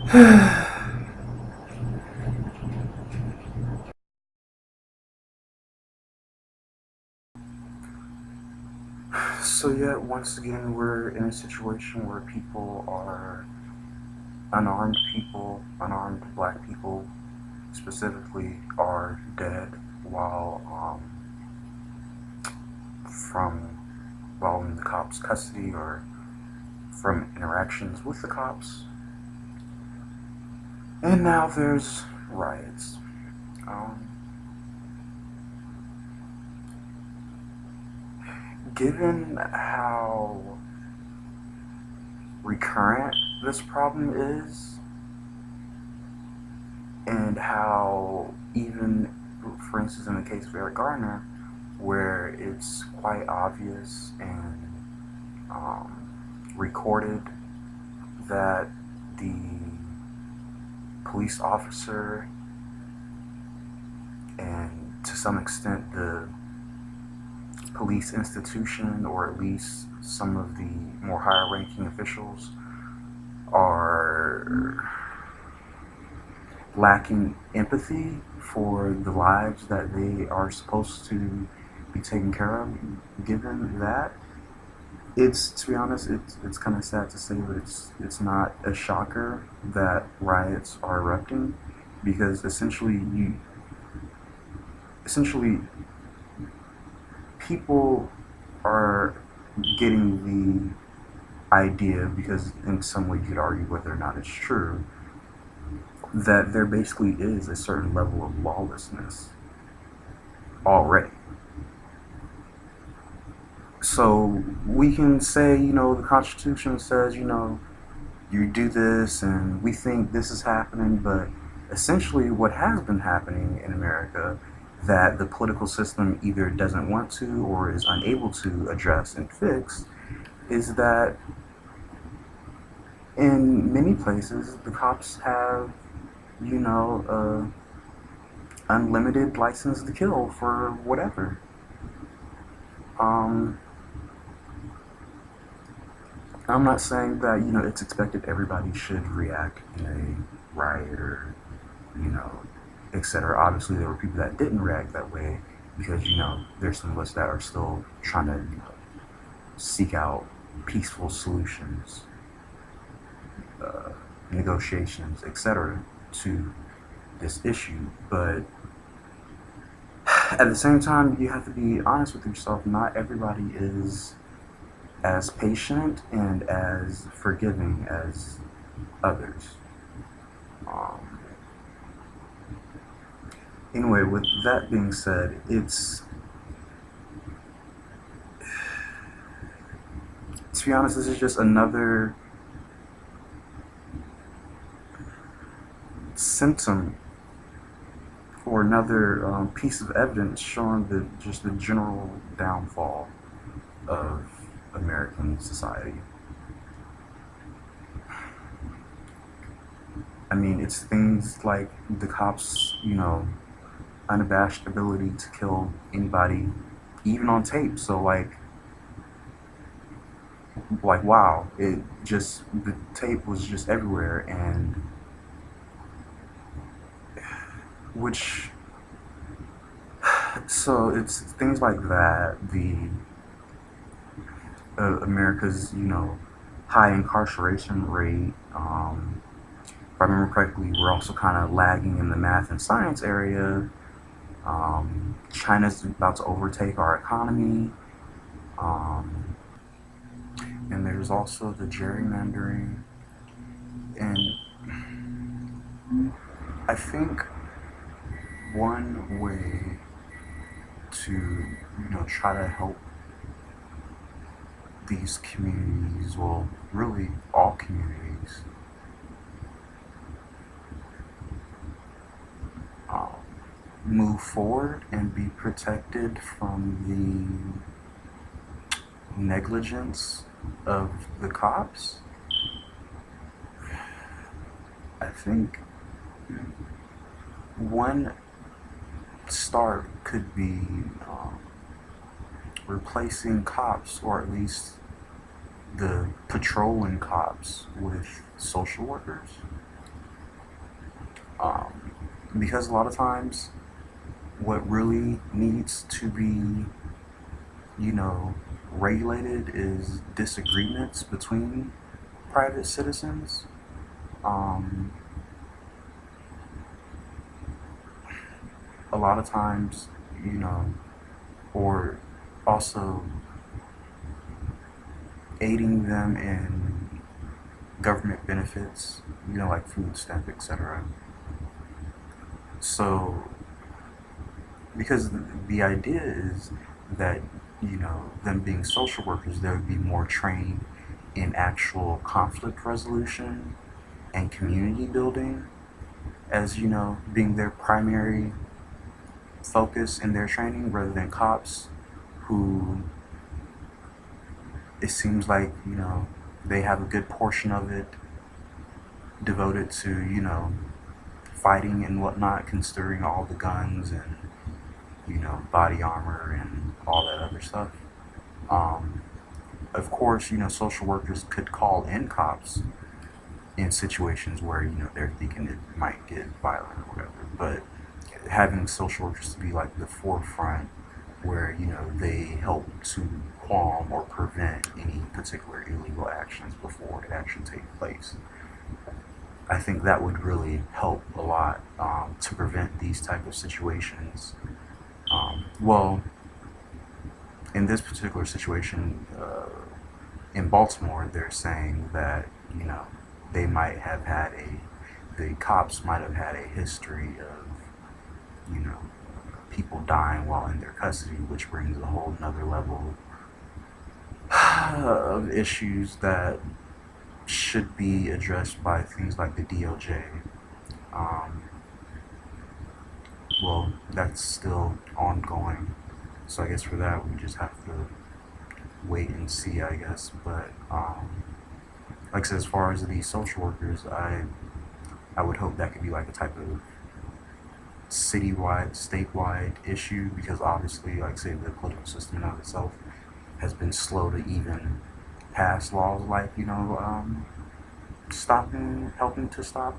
So yet once again we're in a situation where people are unarmed black people specifically are dead while from while in the cops' custody or from interactions with the cops. And now there's riots. Um, Given how recurrent this problem is, and how even, for instance, in the case of Eric Garner, where it's quite obvious and recorded that the police officer and to some extent the police institution, or at least some of the more higher ranking officials, are lacking empathy for the lives that they are supposed to be taken care of. Given that, it's, to be honest, it's kind of sad to say, but it's not a shocker that riots are erupting, because essentially people are getting the idea, because in some way you could argue whether or not it's true, that there basically is a certain level of lawlessness already. So we can say, the Constitution says, you do this and we think this is happening, but essentially what has been happening in America that the political system either doesn't want to or is unable to address and fix is that in many places the cops have, unlimited license to kill for whatever. Um, I'm not saying that, it's expected everybody should react in a riot or, you know, etc. Obviously, there were people that didn't react that way because, there's some of us that are still trying to, seek out peaceful solutions, uh, negotiations, etc. to this issue. But at the same time, you have to be honest with yourself. Not everybody is as patient and as forgiving as others. Um, anyway, with that being said, to be honest, this is just another symptom or another piece of evidence showing the general downfall of American society. I mean, it's things like the cops, unabashed ability to kill anybody, even on tape. So wow, it just the tape was just everywhere, and which so it's things like that. The America's high incarceration rate. If I remember correctly, we're also kind of lagging in the math and science area. China's about to overtake our economy. Um, and there's also the gerrymandering. And I think one way to, try to help these communities, well, really all communities, um, move forward and be protected from the negligence of the cops, I think one start could be replacing cops, or at least the patrolling cops, with social workers. Um, because a lot of times, what really needs to be, you know, regulated is disagreements between private citizens. Um, a lot of times, you know, or also aiding them in government benefits, like food stamp, etc. So, because the idea is that, them being social workers, they would be more trained in actual conflict resolution and community building as, being their primary focus in their training rather than cops who it seems like, they have a good portion of it devoted to, fighting and whatnot, considering all the guns and, body armor and all that other stuff. Um, of course, social workers could call in cops in situations where, they're thinking it might get violent or whatever. But having social workers to be like the forefront where, they help to qualm or prevent any particular illegal actions before it actually takes place. I think that would really help a lot to prevent these type of situations. Well, in this particular situation, in Baltimore, they're saying that they might have had the cops might have had a history of people dying while in their custody, which brings a whole another level of issues that should be addressed by things like the DOJ. Um, well, that's still ongoing, so I guess for that we just have to wait and see, I guess. But like I said, as far as the social workers, I would hope that could be like a type of citywide, statewide issue, because obviously, like I say, the political system in and of itself has been slow to even pass laws like helping to stop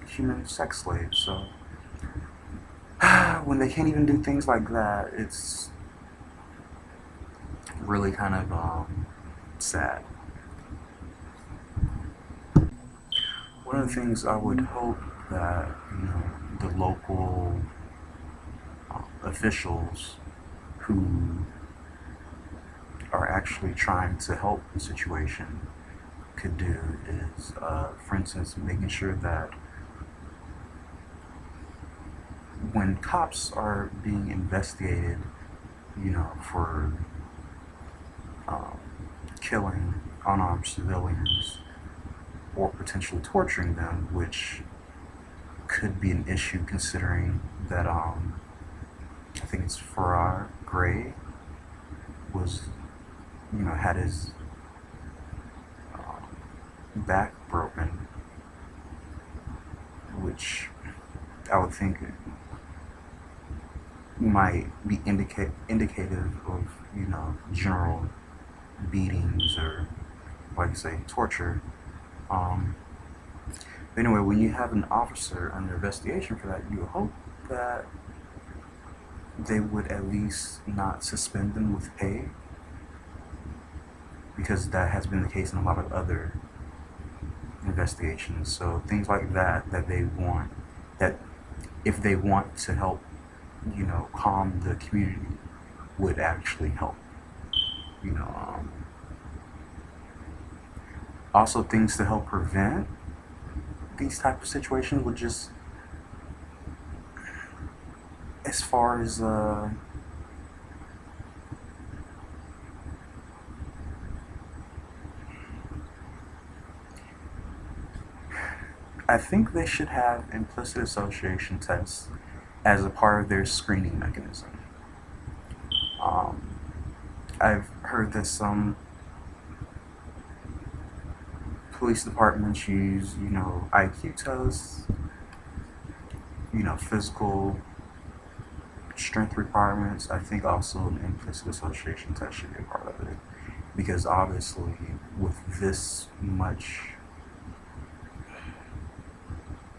human sex slaves. So when they can't even do things like that, it's really kind of sad. One of the things I would hope that the local officials who are actually trying to help the situation could do is, for instance, making sure that when cops are being investigated, for um, killing unarmed civilians or potentially torturing them, which could be an issue considering that I think it's Farrar Gray was had his back broken, which I would think might be indicative of general beatings or, like you say, torture. Um, but anyway, when you have an officer under investigation for that, you hope that they would at least not suspend them with pay, because that has been the case in a lot of other investigations. So things like that they want, that if they want to help, calm the community, would actually help. You know, um, Also, things to help prevent these type of situations would just, as far as I think they should have implicit association tests as a part of their screening mechanism. Um, I've heard that some police departments use, IQ tests, physical strength requirements. I think also an implicit association test should be a part of it, because obviously, with this much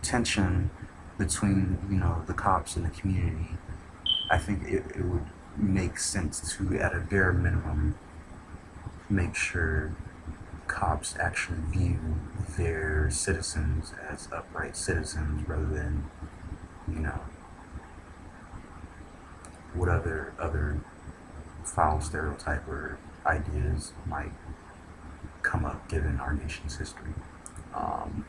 tension between, the cops and the community, I think it would make sense to, at a bare minimum, make sure cops actually view their citizens as upright citizens rather than, you know, what other foul stereotype or ideas might come up given our nation's history. Um,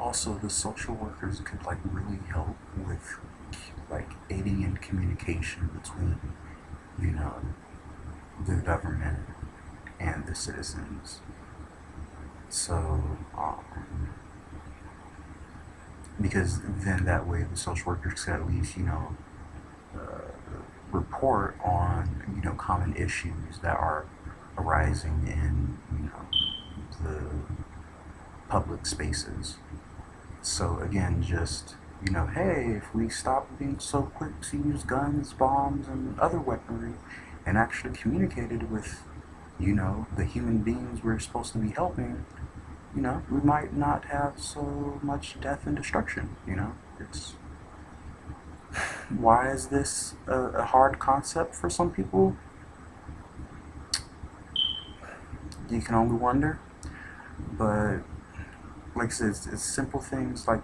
Also, the social workers could like really help with like aiding in communication between, you know, the government and the citizens. So, because then that way the social workers could at least, uh, report on, common issues that are arising in, the public spaces. So again, just, hey, if we stop being so quick to use guns, bombs, and other weaponry, and actually communicated with, the human beings we're supposed to be helping, we might not have so much death and destruction. It's Why is this a hard concept for some people? You can only wonder. But like I said, it's simple things like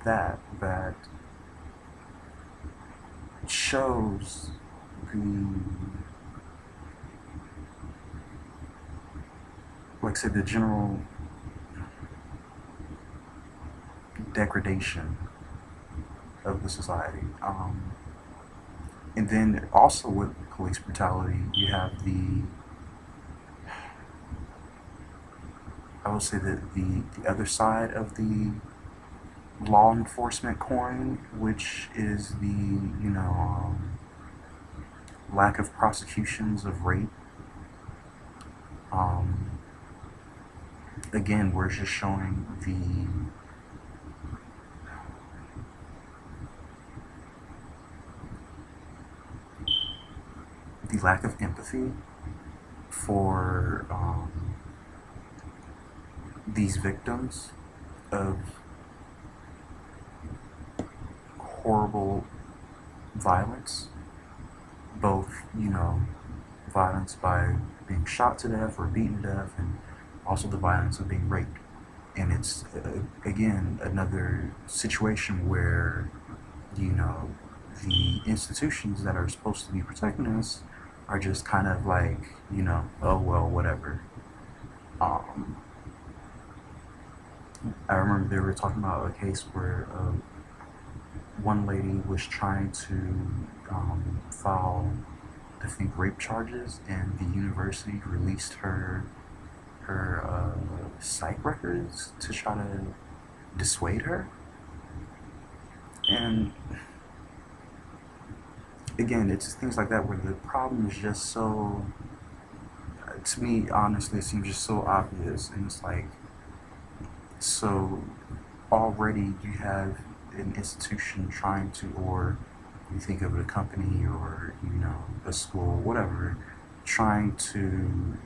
that shows the, like I said, the general degradation of the society. And then also with police brutality, you have I would say that the other side of the law enforcement coin, which is the, lack of prosecutions of rape. Um, Again, we're just showing the lack of empathy for these victims of horrible violence, both, violence by being shot to death or beaten to death, and also the violence of being raped. And it's, again, another situation where, you know, the institutions that are supposed to be protecting us are just kind of like, oh, well, whatever. Um, I remember they were talking about a case where one lady was trying to file, I think, rape charges, and the university released her psych records to try to dissuade her. And again, it's things like that where the problem is just so, to me, honestly, it seems just so obvious. And it's like, so already you have an institution trying to, or you think of a company or, a school, whatever, trying to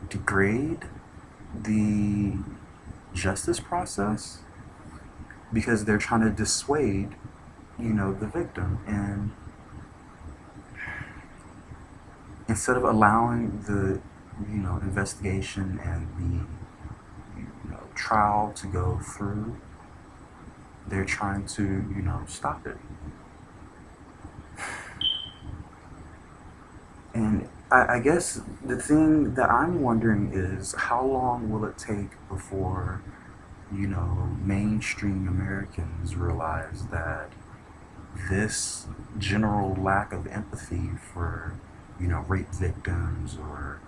degrade the justice process because they're trying to dissuade, the victim. And instead of allowing the, investigation and the, trial to go through, they're trying to, stop it. And I guess the thing that I'm wondering is how long will it take before, mainstream Americans realize that this general lack of empathy for, rape victims or,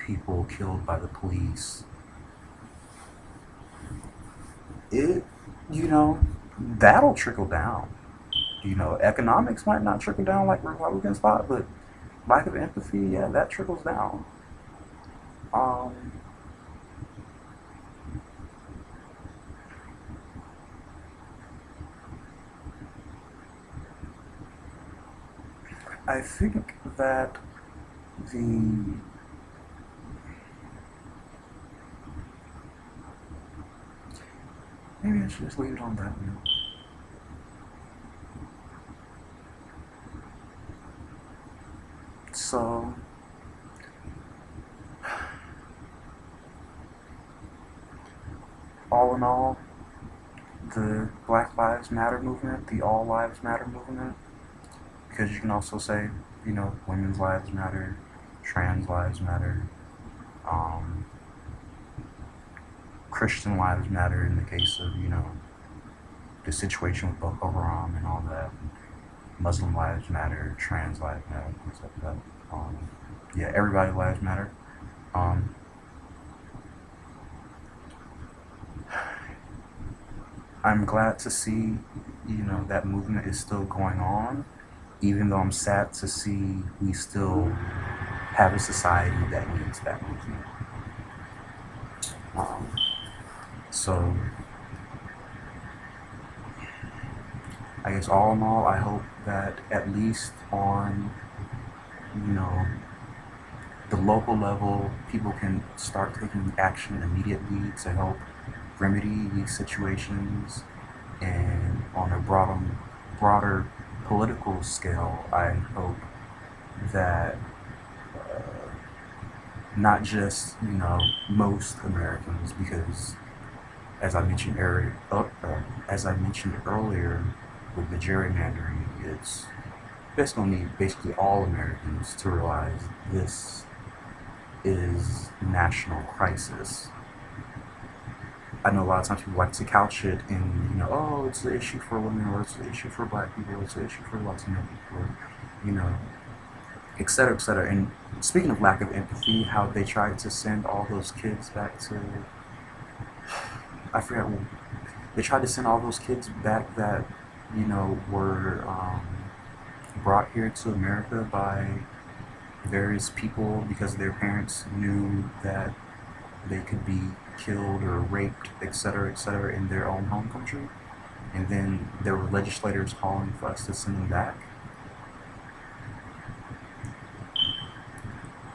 people killed by the police, it, you know, that'll trickle down. Economics might not trickle down like Republicans thought, but lack of empathy, yeah, that trickles down. Um, I think that the maybe I should just leave it on that note. So, all in all, the Black Lives Matter movement, the All Lives Matter movement, because you can also say, women's lives matter, trans lives matter, um, Christian lives matter in the case of, the situation with Boko Haram and all that. Muslim lives matter, trans lives matter, things like that. Yeah, everybody's lives matter. Um, I'm glad to see, that movement is still going on, even though I'm sad to see we still have a society that needs that movement. Um, so, I guess all in all, I hope that at least on, you know, the local level, people can start taking action immediately to help remedy these situations. And on a broader political scale, I hope that not just most Americans, because as I mentioned earlier, with the gerrymandering, it's going to need basically all Americans to realize this is national crisis. I know a lot of times people like to couch it in, oh, it's an issue for women, or it's an issue for black people, or it's an issue for Latino people, you know, et cetera, et cetera. And speaking of lack of empathy, how they tried to send all those kids back to, I forget, they tried to send all those kids back that, were brought here to America by various people because their parents knew that they could be killed or raped, etc., in their own home country. And then there were legislators calling for us to send them back.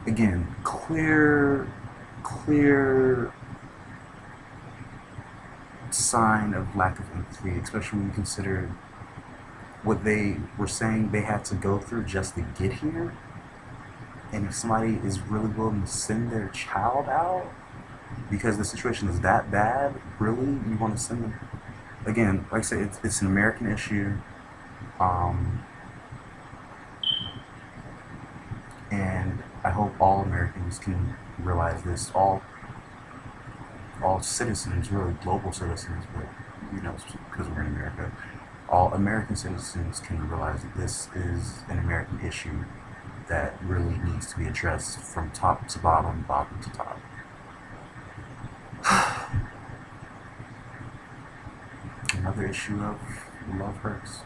Again, clear sign of lack of empathy, especially when you consider what they were saying they had to go through just to get here. And if somebody is really willing to send their child out because the situation is that bad, really, you want to send them? Again, like I say, it's an American issue, and I hope all Americans can realize this. All citizens, really global citizens, but because we're in America, all American citizens can realize that this is an American issue that really needs to be addressed from top to bottom, bottom to top. Another issue of Love Hurts.